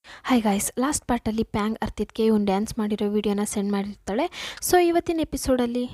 Hi guys, last ಪಾರ್ಟಲ್ಲಿ ಪ್ಯಾಂಗ್ ಅರ್ತಿದ್ಗೆ ಒಂದು dance ಮಾಡಿರೋ ವಿಡಿಯೋನ ಸೆಂಡ್ ಮಾಡಿರ್ತಾಳೆ. ಸೊ ಇವತ್ತಿನ ಎಪಿಸೋಡಲ್ಲಿ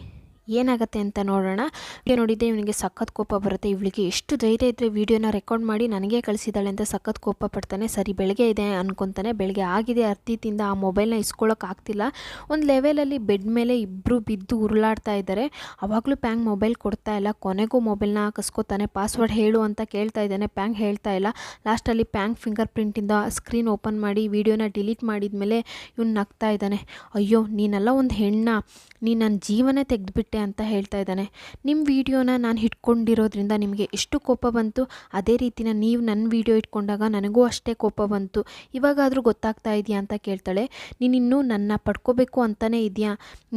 ಏನಾಗುತ್ತೆ ಅಂತ ನೋಡೋಣ. ವಿಡಿಯೋ ನೋಡಿದ್ದೆ ಇವನಿಗೆ ಸಖತ್ ಕೋಪ ಬರುತ್ತೆ. ಇವಳಿಗೆ ಎಷ್ಟು ಧೈರ್ಯ ಇದ್ದರೆ ವಿಡಿಯೋನ ರೆಕಾರ್ಡ್ ಮಾಡಿ ನನಗೆ ಕಳಿಸಿದ್ದಾಳೆ ಅಂತ ಸಖತ್ ಕೋಪ ಪಡ್ತಾನೆ. ಸರಿ, ಬೆಳಗ್ಗೆ ಇದೆ ಅನ್ಕೊತಾನೆ. ಬೆಳಗ್ಗೆ ಆಗಿದೆ, ಅರ್ತಿತಿಂದ ಆ ಮೊಬೈಲ್ನ ಇಸ್ಕೊಳ್ಳೋಕೆ ಆಗ್ತಿಲ್ಲ. ಒಂದು ಲೆವೆಲಲ್ಲಿ ಬೆಡ್ ಮೇಲೆ ಇಬ್ಬರು ಬಿದ್ದು ಉರುಳಾಡ್ತಾ ಇದ್ದಾರೆ. ಅವಾಗಲೂ ಪ್ಯಾಂಗ್ ಮೊಬೈಲ್ ಕೊಡ್ತಾ ಇಲ್ಲ. ಕೊನೆಗೂ ಮೊಬೈಲ್ನ ಕಸ್ಕೋತಾನೆ. ಪಾಸ್ವರ್ಡ್ ಹೇಳು ಅಂತ ಕೇಳ್ತಾ ಇದ್ದಾನೆ. ಪ್ಯಾಂಗ್ ಹೇಳ್ತಾ ಇಲ್ಲ. ಲಾಸ್ಟಲ್ಲಿ ಪ್ಯಾಂಗ್ ಫಿಂಗರ್ ಪ್ರಿಂಟಿಂದ ಸ್ಕ್ರೀನ್ ಓಪನ್ ಮಾಡಿ ವಿಡಿಯೋನ ಡಿಲೀಟ್ ಮಾಡಿದ್ಮೇಲೆ ಇವ್ನು ನಗ್ತಾ ಇದ್ದಾನೆ. ಅಯ್ಯೋ, ನೀನೆಲ್ಲ ಒಂದು ಹೆಣ್ಣ, ನೀನು ನನ್ನ ಜೀವನೇ ತೆಗೆದುಬಿಟ್ಟೆ ಅಂತ ಹೇಳ್ತಾ ಇದ್ದಾನೆ. ನಿಮ್ಮ ವಿಡಿಯೋನ ನಾನು ಇಟ್ಕೊಂಡಿರೋದ್ರಿಂದ ನಿಮಗೆ ಎಷ್ಟು ಕೋಪ ಬಂತು, ಅದೇ ರೀತಿನ ನೀವು ನನ್ನ ವಿಡಿಯೋ ಇಟ್ಕೊಂಡಾಗ ನನಗೂ ಅಷ್ಟೇ ಕೋಪ ಬಂತು. ಇವಾಗಾದರೂ ಗೊತ್ತಾಗ್ತಾ ಇದೆಯಾ ಅಂತ ಕೇಳ್ತಾಳೆ. ನೀನಿನ್ನೂ ನನ್ನ ಪಡ್ಕೋಬೇಕು ಅಂತಲೇ ಇದೆಯಾ?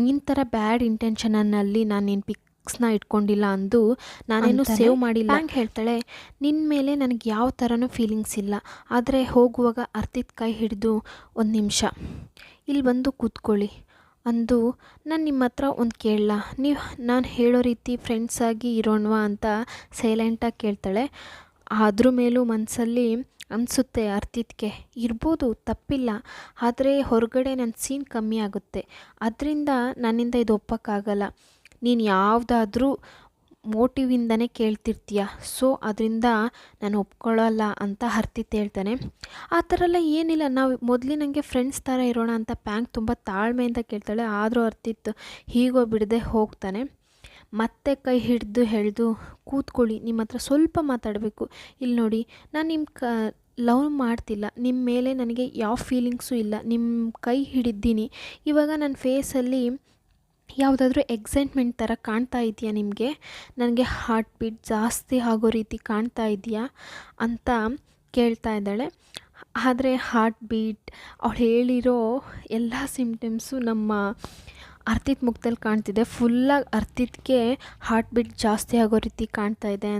ನಿನ್ನ ಥರ ಬ್ಯಾಡ್ ಇಂಟೆನ್ಷನಲ್ಲಿ ನಾನು ನಿನ್ನ ಪಿಕ್ಸ್ನ ಇಟ್ಕೊಂಡಿಲ್ಲ ಅಂದು ನಾನೇನು ಸೇವ್ ಮಾಡಿಲ್ಲ. ಪ್ಯಾಂಗ್ ಹೇಳ್ತಾಳೆ, ನಿನ್ನ ಮೇಲೆ ನನಗೆ ಯಾವ ಥರನೂ ಫೀಲಿಂಗ್ಸ್ ಇಲ್ಲ. ಆದರೆ ಹೋಗುವಾಗ ಅರ್ತಿತ್ ಕೈ ಹಿಡಿದು ಒಂದು ನಿಮಿಷ ಇಲ್ಲಿ ಬಂದು ಕೂತ್ಕೊಳ್ಳಿ ಅಂದು ನಾನು ನಿಮ್ಮ ಹತ್ರ ಒಂದು ಕೇಳಲ್ಲ, ನೀವು ನಾನು ಹೇಳೋ ರೀತಿ ಫ್ರೆಂಡ್ಸಾಗಿ ಇರೋಣವಾ ಅಂತ ಸೈಲೆಂಟಾಗಿ ಕೇಳ್ತಾಳೆ. ಅದ್ರ ಮೇಲೂ ಮನಸ್ಸಲ್ಲಿ ಅನಿಸುತ್ತೆ ಅರ್ತಿತ್ಗೆ, ಇರ್ಬೋದು, ತಪ್ಪಿಲ್ಲ. ಆದರೆ ಹೊರಗಡೆ ನನ್ನ ಸೀನ್ ಕಮ್ಮಿ ಆಗುತ್ತೆ. ಅದರಿಂದ ನನ್ನಿಂದ ಇದು ಒಪ್ಪೋಕ್ಕಾಗಲ್ಲ. ನೀನು ಯಾವುದಾದ್ರೂ ಮೋಟಿವಿಂದನೇ ಕೇಳ್ತಿರ್ತೀಯ, ಸೊ ಅದರಿಂದ ನಾನು ಒಪ್ಕೊಳ್ಳಲ್ಲ ಅಂತ ಅರ್ತಿತ್ ಹೇಳ್ತಾನೆ. ಆ ಥರ ಎಲ್ಲ ಏನಿಲ್ಲ, ನಾವು ಮೊದಲಿನಂಗೆ ಫ್ರೆಂಡ್ಸ್ ಥರ ಇರೋಣ ಅಂತ ಪ್ಯಾಂಗ್ ತುಂಬ ತಾಳ್ಮೆಯಿಂದ ಕೇಳ್ತಾಳೆ. ಆದರೂ ಅರ್ತಿತ್ ಹೀಗೋ ಬಿಡದೆ ಹೋಗ್ತಾನೆ. ಮತ್ತೆ ಕೈ ಹಿಡಿದು ಹೇಳ್ದು, ಕೂತ್ಕೊಳ್ಳಿ, ನಿಮ್ಮ ಹತ್ರ ಸ್ವಲ್ಪ ಮಾತಾಡಬೇಕು. ಇಲ್ಲಿ ನೋಡಿ, ನಾನು ನಿಮ್ಮ ಲವ್ ಮಾಡ್ತಿಲ್ಲ, ನಿಮ್ಮ ಮೇಲೆ ನನಗೆ ಯಾವ ಫೀಲಿಂಗ್ಸು ಇಲ್ಲ. ನಿಮ್ಮ ಕೈ ಹಿಡಿದ್ದೀನಿ. ಇವಾಗ ನನ್ನ ಫೇಸಲ್ಲಿ ಯಾವುದಾದ್ರೂ ಎಕ್ಸೈಟ್ಮೆಂಟ್ ಥರ ಕಾಣ್ತಾ ಇದೆಯಾ ನಿಮಗೆ? ನನಗೆ ಹಾರ್ಟ್ ಬೀಟ್ ಜಾಸ್ತಿ ಆಗೋ ರೀತಿ ಕಾಣ್ತಾ ಇದೆಯಾ ಅಂತ ಕೇಳ್ತಾ ಇದ್ದಾಳೆ. ಆದರೆ ಹಾರ್ಟ್ ಬೀಟ್, ಅವಳು ಹೇಳಿರೋ ಎಲ್ಲ ಸಿಮ್ಟಮ್ಸು ನಮ್ಮ ಅರ್ತಿತ್ ಮುಖದಲ್ಲಿ ಕಾಣ್ತಿದೆ. ಫುಲ್ಲಾಗಿ ಅರ್ತಿತ್ಗೆ ಹಾರ್ಟ್ ಬೀಟ್ ಜಾಸ್ತಿ ಆಗೋ ರೀತಿ ಕಾಣ್ತಾ ಇದೆ,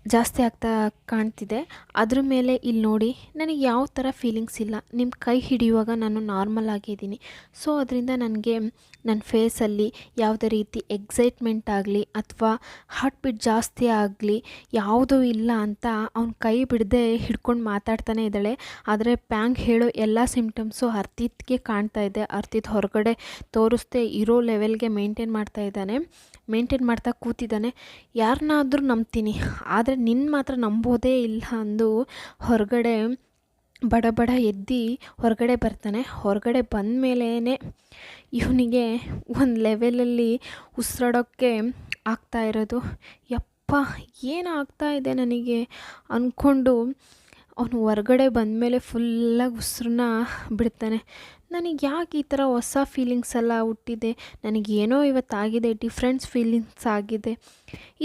ಜಾಸ್ತಿ ಆಗ್ತಾ ಕಾಣ್ತಿದೆ. ಅದ್ರ ಮೇಲೆ ಇಲ್ಲಿ ನೋಡಿ, ನನಗೆ ಯಾವ ಥರ ಫೀಲಿಂಗ್ಸ್ ಇಲ್ಲ. ನಿಮ್ಮ ಕೈ ಹಿಡಿಯುವಾಗ ನಾನು ನಾರ್ಮಲ್ ಆಗಿದ್ದೀನಿ. ಸೊ ಅದರಿಂದ ನನಗೆ ನನ್ನ ಫೇಸಲ್ಲಿ ಯಾವುದೇ ರೀತಿ ಎಕ್ಸೈಟ್ಮೆಂಟ್ ಆಗಲಿ ಅಥವಾ ಹಾರ್ಟ್ ಬೀಟ್ ಜಾಸ್ತಿ ಆಗಲಿ ಯಾವುದೂ ಇಲ್ಲ ಅಂತ ಅವ್ನ ಕೈ ಬಿಡದೆ ಹಿಡ್ಕೊಂಡು ಮಾತಾಡ್ತಾನೆ ಇದ್ದಾಳೆ. ಆದರೆ ಪ್ಯಾಂಗ್ ಹೇಳೋ ಎಲ್ಲ ಸಿಮ್ಟಮ್ಸು ಅರ್ತಿತ್ಗೆ ಕಾಣ್ತಾ ಇದೆ. ಅರ್ತಿತ್ ಹೊರಗಡೆ ತೋರಿಸ್ದೆ ಇರೋ ಲೆವೆಲ್ಗೆ ಮೇಂಟೈನ್ ಮಾಡ್ತಾ ಕೂತಿದ್ದಾನೆ. ಯಾರನ್ನಾದರೂ ನಂಬ್ತೀನಿ, ಆದರೆ ನಿನ್ನ ಮಾತ್ರ ನಂಬೋದೇ ಇಲ್ಲ ಅಂದು ಹೊರಗಡೆ ಬಡ ಎದ್ದು ಹೊರಗಡೆ ಬರ್ತಾನೆ. ಹೊರಗಡೆ ಬಂದ ಮೇಲೇ ಇವನಿಗೆ ಒಂದು ಲೆವೆಲಲ್ಲಿ ಉಸಿರಾಡೋಕ್ಕೆ ಆಗ್ತಾ ಇರೋದು. ಯಪ್ಪ, ಏನಾಗ್ತಾ ಇದೆ ನನಗೆ ಅಂದ್ಕೊಂಡು ಅವನು ಹೊರಗಡೆ ಬಂದಮೇಲೆ ಫುಲ್ಲಾಗಿ ಉಸಿರನ್ನ ಬಿಡ್ತಾನೆ. ನನಗೆ ಯಾಕೆ ಈ ಥರ ಹೊಸ ಫೀಲಿಂಗ್ಸ್ ಎಲ್ಲ ಹುಟ್ಟಿದೆ, ನನಗೇನೋ ಇವತ್ತಾಗಿದೆ, ಡಿಫ್ರೆಂಟ್ಸ್ ಫೀಲಿಂಗ್ಸ್ ಆಗಿದೆ.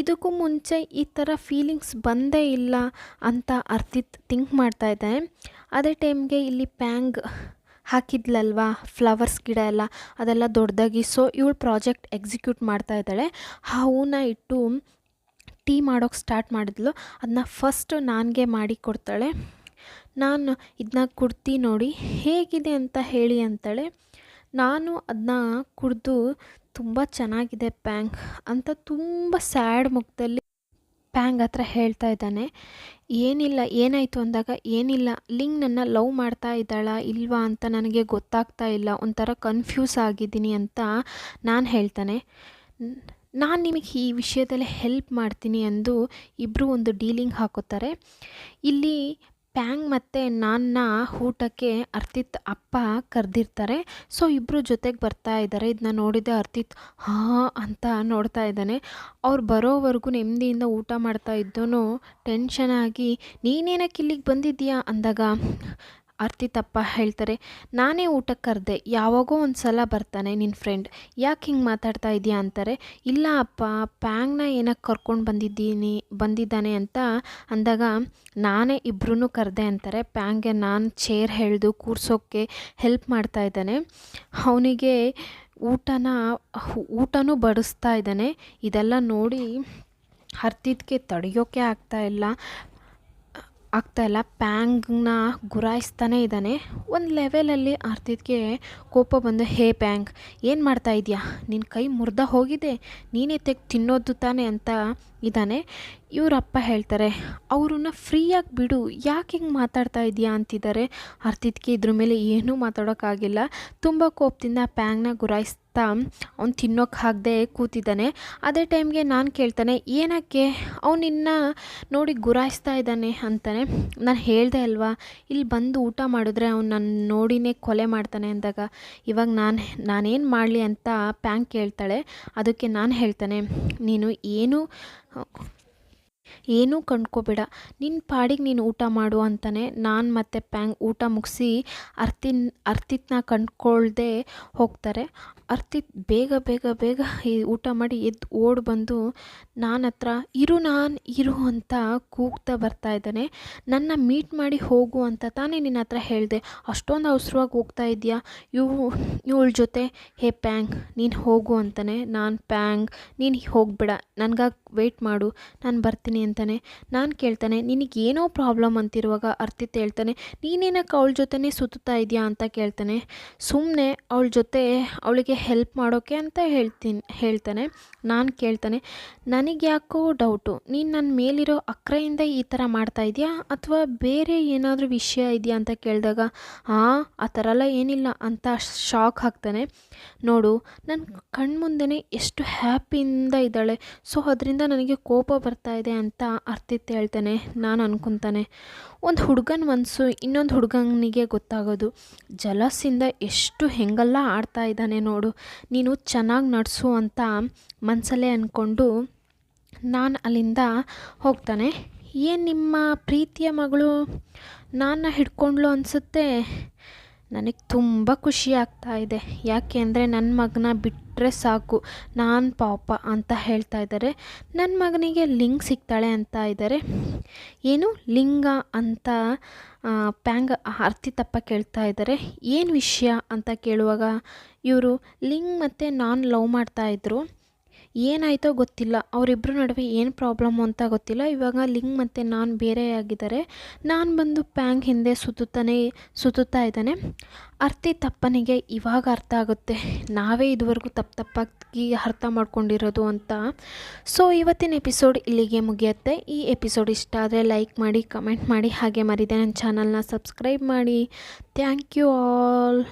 ಇದಕ್ಕೂ ಮುಂಚೆ ಈ ಥರ ಫೀಲಿಂಗ್ಸ್ ಬಂದೇ ಇಲ್ಲ ಅಂತ ಅರ್ತಿತ್ ಥಿಂಕ್ ಮಾಡ್ತಾ ಇದ್ದಾನೆ. ಅದೇ ಟೈಮ್ಗೆ ಇಲ್ಲಿ ಪ್ಯಾಂಗ್ ಹಾಕಿದ್ಲಲ್ವಾ ಫ್ಲವರ್ಸ್ ಗಿಡ ಎಲ್ಲ, ಅದೆಲ್ಲ ದೊಡ್ಡದಾಗಿ, ಸೊ ಇವಳು ಪ್ರಾಜೆಕ್ಟ್ ಎಕ್ಸಿಕ್ಯೂಟ್ ಮಾಡ್ತಾ ಇದ್ದಾಳೆ. ಆ ಹೂನ ಇಟ್ಟು ಟೀ ಮಾಡೋಕ್ಕೆ ಸ್ಟಾರ್ಟ್ ಮಾಡಿದ್ಲು. ಅದನ್ನ ಫಸ್ಟ್ ನನಗೆ ಮಾಡಿ ಕೊಡ್ತಾಳೆ. ನಾನು ಇದನ್ನ ಕುಡ್ದು ನೋಡಿ ಹೇಗಿದೆ ಅಂತ ಹೇಳಿ ಅಂತಾಳೆ. ನಾನು ಅದನ್ನ ಕುಡಿದು ತುಂಬ ಚೆನ್ನಾಗಿದೆ ಪ್ಯಾಂಗ್ ಅಂತ ತುಂಬ ಸ್ಯಾಡ್ ಮುಖದಲ್ಲಿ ಪ್ಯಾಂಗ್ ಹತ್ರ ಹೇಳ್ತಾ ಇದ್ದಾನೆ. ಏನಿಲ್ಲ, ಏನಾಯಿತು ಅಂದಾಗ ಏನಿಲ್ಲ, ಲಿಂಗ್ ನನ್ನ ಲವ್ ಮಾಡ್ತಾ ಇದ್ದಾಳಾ ಇಲ್ವಾ ಅಂತ ನನಗೆ ಗೊತ್ತಾಗ್ತಾ ಇಲ್ಲ, ಒಂಥರ ಕನ್ಫ್ಯೂಸ್ ಆಗಿದ್ದೀನಿ ಅಂತ ನಾನು ಹೇಳ್ತಾನೆ. ನಾನು ನಿಮಗೆ ಈ ವಿಷಯದಲ್ಲಿ ಹೆಲ್ಪ್ ಮಾಡ್ತೀನಿ ಅಂದು ಇಬ್ಬರು ಒಂದು ಡೀಲಿಂಗ್ ಹಾಕೋತಾರೆ. ಇಲ್ಲಿ ಪ್ಯಾಂಗ್ ಮತ್ತು ನನ್ನ ಊಟಕ್ಕೆ ಅರ್ತಿತ್ ಅಪ್ಪ ಕರೆದಿರ್ತಾರೆ. ಸೊ ಇಬ್ಬರು ಜೊತೆಗೆ ಬರ್ತಾ ಇದ್ದಾರೆ. ಇದನ್ನ ನೋಡಿದ ಅರ್ತಿತ್ ಹಾಂ ಅಂತ ನೋಡ್ತಾ ಇದ್ದಾನೆ. ಅವ್ರು ಬರೋವರೆಗೂ ನೆಮ್ಮದಿಯಿಂದ ಊಟ ಮಾಡ್ತಾ ಇದ್ದೋನು ಟೆನ್ಷನ್ ಆಗಿ, ನೀನೇನಕ್ಕೆ ಇಲ್ಲಿಗೆ ಬಂದಿದ್ದೀಯಾ ಅಂದಾಗ ಅರ್ತಿತ್ ಅಪ್ಪ ಹೇಳ್ತಾರೆ, ನಾನೇ ಊಟಕ್ಕೆ ಕರೆದೆ, ಯಾವಾಗೋ ಒಂದು ಸಲ ಬರ್ತಾನೆ ನಿನ್ನ ಫ್ರೆಂಡ್, ಯಾಕೆ ಹಿಂಗೆ ಮಾತಾಡ್ತಾ ಇದೆಯಾ ಅಂತಾರೆ. ಇಲ್ಲ ಅಪ್ಪ, ಪ್ಯಾಂಗ್ನ ಏನಕ್ಕೆ ಕರ್ಕೊಂಡು ಬಂದಿದ್ದಾನೆ ಅಂತ ಅಂದಾಗ ನಾನೇ ಇಬ್ಬರೂ ಕರೆದೆ ಅಂತಾರೆ. ಪ್ಯಾಂಗ್ಗೆ ನಾನು ಚೇರ್ ಎಳೆದು ಕೂರ್ಸೋಕ್ಕೆ ಹೆಲ್ಪ್ ಮಾಡ್ತಾ ಇದ್ದಾನೆ. ಅವನಿಗೆ ಊಟನೂ ಬಡಿಸ್ತಾ ಇದ್ದಾನೆ. ಇದೆಲ್ಲ ನೋಡಿ ಅರ್ತಿತ್ಗೆ ತಡೆಯೋಕ್ಕೆ ಆಗ್ತಾ ಇಲ್ಲ. ಆಗ್ತಾಯಿಲ್ಲ. ಪ್ಯಾಂಗ್ನ ಗುರಾಯಿಸ್ತಾನೇ ಇದ್ದಾನೆ. ಒಂದು ಲೆವೆಲಲ್ಲಿ ಅರ್ತಿತ್ಗೆ ಕೋಪ ಬಂದು, ಹೇ ಪ್ಯಾಂಗ್, ಏನು ಮಾಡ್ತಾ ಇದೆಯಾ, ನಿನ್ನ ಕೈ ಮುರಿದ ಹೋಗಿದೆ, ನೀನೇ ತೆಗ್ದು ತಿನ್ನೋದು ತಾನೆ ಅಂತ ಇದ್ದಾನೆ. ಇವರಪ್ಪ ಹೇಳ್ತಾರೆ, ಅವ್ರನ್ನ ಫ್ರೀಯಾಗಿ ಬಿಡು, ಯಾಕೆ ಹಿಂಗೆ ಮಾತಾಡ್ತಾ ಇದೆಯಾ ಅಂತಿದ್ದಾರೆ. ಅರ್ತಿತ್ಗೆ ಇದ್ರ ಮೇಲೆ ಏನೂ ಮಾತಾಡೋಕ್ಕಾಗಿಲ್ಲ. ತುಂಬ ಕೋಪದಿಂದ ಪ್ಯಾಂಗ್ನ ಗುರಾಯಿಸ್ತಾ ಅವ್ನು ತಿನ್ನೋಕೆ ಆಗದೆ ಕೂತಿದ್ದಾನೆ. ಅದೇ ಟೈಮ್ಗೆ ನಾನು ಕೇಳ್ತಾನೆ, ಏನಕ್ಕೆ ಅವನಿನ್ನ ನೋಡಿ ಗುರಾಯಿಸ್ತಾ ಇದ್ದಾನೆ ಅಂತಾನೆ. ನಾನು ಹೇಳ್ದೆ ಅಲ್ವಾ, ಇಲ್ಲಿ ಬಂದು ಊಟ ಮಾಡಿದ್ರೆ ಅವ್ನು ನನ್ನ ನೋಡಿನೇ ಕೊಲೆ ಮಾಡ್ತಾನೆ ಅಂದಾಗ, ಇವಾಗ ನಾನೇನು ಮಾಡಲಿ ಅಂತ ಪ್ಯಾಂಗ್ ಕೇಳ್ತಾಳೆ. ಅದಕ್ಕೆ ನಾನು ಹೇಳ್ತಾನೆ, ನೀನು ಏನೂ ಕಂಡ್ಕೋಬೇಡ, ನಿನ್ನ ಪಾಡಿಗೆ ನೀನು ಊಟ ಮಾಡು ಅಂತಾನೆ. ನಾನು ಮತ್ತು ಪ್ಯಾಂಗ್ ಊಟ ಮುಗಿಸಿ ಅರ್ತಿತ್ನ ಕಂಡ್ಕೊಳ್ದೆ ಹೋಗ್ತಾರೆ. ಅರ್ತಿತ್ ಬೇಗ ಬೇಗ ಬೇಗ ಈ ಊಟ ಮಾಡಿ ಎದ್ದು ಓಡಿ ಬಂದು ನಾನು ಹತ್ರ ಇರು ಅಂತ ಕೂಗ್ತಾ ಬರ್ತಾ ಇದ್ದಾನೆ. ನನ್ನ ಮೀಟ್ ಮಾಡಿ ಹೋಗು ಅಂತ ತಾನೇ ನಿನ್ನ ಹತ್ರ ಹೇಳಿದೆ, ಅಷ್ಟೊಂದು ಅವಸರವಾಗಿ ಹೋಗ್ತಾ ಇದೆಯಾ, ಇವಳ ಜೊತೆ, ಹೇ ಪ್ಯಾಂಗ್ ನೀನು ಹೋಗು ಅಂತಾನೆ. ನಾನು, ಪ್ಯಾಂಗ್ ನೀನು ಹೋಗಬೇಡ, ನನಗಾಗಿ ವೆಯ್ಟ್ ಮಾಡು, ನಾನು ಬರ್ತೀನಿ ಅಂತಾನೆ. ನಾನು ಕೇಳ್ತಾನೆ, ನಿನಗೇನೋ ಪ್ರಾಬ್ಲಮ್ ಅಂತಿರುವಾಗ ಅರ್ತಿತ್ ಹೇಳ್ತಾನೆ, ನೀನೇನಕ್ಕೆ ಅವಳ ಜೊತೆನೇ ಸುತ್ತಾ ಇದೆಯಾ ಅಂತ ಕೇಳ್ತಾನೆ. ಸುಮ್ಮನೆ ಅವಳ ಜೊತೆ ಅವಳಿಗೆ ಹೆಲ್ಪ್ ಮಾಡೋಕ್ಕೆ ಅಂತ ಹೇಳ್ತಾನೆ. ನಾನು ಕೇಳ್ತಾನೆ, ನನಗೆ ಯಾಕೋ ಡೌಟು, ನೀನು ನನ್ನ ಮೇಲಿರೋ ಅಕ್ರೆಯಿಂದ ಈ ಥರ ಮಾಡ್ತಾ ಇದೆಯಾ ಅಥವಾ ಬೇರೆ ಏನಾದರೂ ವಿಷಯ ಇದೆಯಾ ಅಂತ ಕೇಳಿದಾಗ, ಆ ಥರ ಎಲ್ಲ ಏನಿಲ್ಲ ಅಂತ ಶಾಕ್ ಆಗ್ತಾನೆ. ನೋಡು, ನನ್ನ ಕಣ್ಮುಂದೆನೇ ಎಷ್ಟು ಹ್ಯಾಪಿಯಿಂದ ಇದ್ದಾಳೆ, ಸೊ ಅದರಿಂದ ನನಗೆ ಕೋಪ ಬರ್ತಾ ಇದೆ ಅಂತ ಅರ್ತಿತ್ ಹೇಳ್ತಾನೆ. ನಾನು ಅನ್ಕೊತಾನೆ, ಒಂದು ಹುಡುಗನ ಮನಸ್ಸು ಇನ್ನೊಂದು ಹುಡುಗನಿಗೆ ಗೊತ್ತಾಗೋದು, ಜಲಸ್ಸಿಂದ ಎಷ್ಟು ಹೆಂಗೆಲ್ಲ ಆಡ್ತಾ ಇದ್ದಾನೆ ನೋಡು, ನೀನು ಚೆನ್ನಾಗಿ ನಡೆಸು ಅಂತ ಮನಸಲ್ಲೇ ಅಂದ್ಕೊಂಡು ನಾನು ಅಲ್ಲಿಂದ ಹೋಗ್ತಾನೆ. ಏನು ನಿಮ್ಮ ಪ್ರೀತಿಯ ಮಗಳು ನನ್ನ ಹಿಡ್ಕೊಂಡ್ಲು ಅನಿಸುತ್ತೆ, ನನಗೆ ತುಂಬ ಖುಷಿ ಆಗ್ತಾ ಇದೆ, ಯಾಕೆ ಅಂದರೆ ನನ್ನ ಮಗನ ಬಿಟ್ಟರೆ ಸಾಕು, ನಾನು ಪಾಪ ಅಂತ ಹೇಳ್ತಾ ಇದ್ದಾರೆ. ನನ್ನ ಮಗನಿಗೆ ಲಿಂಗ್ ಸಿಗ್ತಾಳೆ ಅಂತ ಇದ್ದಾರೆ. ಏನು ಲಿಂಗ ಅಂತ ಪ್ಯಾಂಗ್ ಅರ್ತಿತಪ್ಪ ಕೇಳ್ತಾ ಇದ್ದಾರೆ. ಏನು ವಿಷಯ ಅಂತ ಕೇಳುವಾಗ ಇವರು ಲಿಂಗ್ ಮತ್ತು ನಾನು ಲವ್ ಮಾಡ್ತಾಯಿದ್ರು, ಏನಾಯಿತೋ ಗೊತ್ತಿಲ್ಲ, ಅವರಿಬ್ಬರ ನಡುವೆ ಏನು ಪ್ರಾಬ್ಲಮ್ಮು ಅಂತ ಗೊತ್ತಿಲ್ಲ, ಇವಾಗ ಲಿಂಗ್ ಮತ್ತು ನಾನು ಬೇರೆ ಆಗಿದ್ದಾರೆ. ನಾನು ಬಂದು ಪ್ಯಾಂಗ್ ಹಿಂದೆ ಸುತ್ತುತ್ತಾ ಇದ್ದಾನೆ. ಅರ್ತಿತಪ್ಪನಿಗೆ ಇವಾಗ ಅರ್ಥ ಆಗುತ್ತೆ, ನಾವೇ ಇದುವರೆಗೂ ತಪ್ಪಾಗಿ ಅರ್ಥ ಮಾಡ್ಕೊಂಡಿರೋದು ಅಂತ. ಸೊ ಇವತ್ತಿನ ಎಪಿಸೋಡ್ ಇಲ್ಲಿಗೆ ಮುಗಿಯುತ್ತೆ. ಈ ಎಪಿಸೋಡ್ ಇಷ್ಟ ಆದರೆ ಲೈಕ್ ಮಾಡಿ, ಕಮೆಂಟ್ ಮಾಡಿ, ಹಾಗೆ ಮರಿದೆ ನನ್ನ ಚಾನಲ್ನ ಸಬ್ಸ್ಕ್ರೈಬ್ ಮಾಡಿ. Thank you all.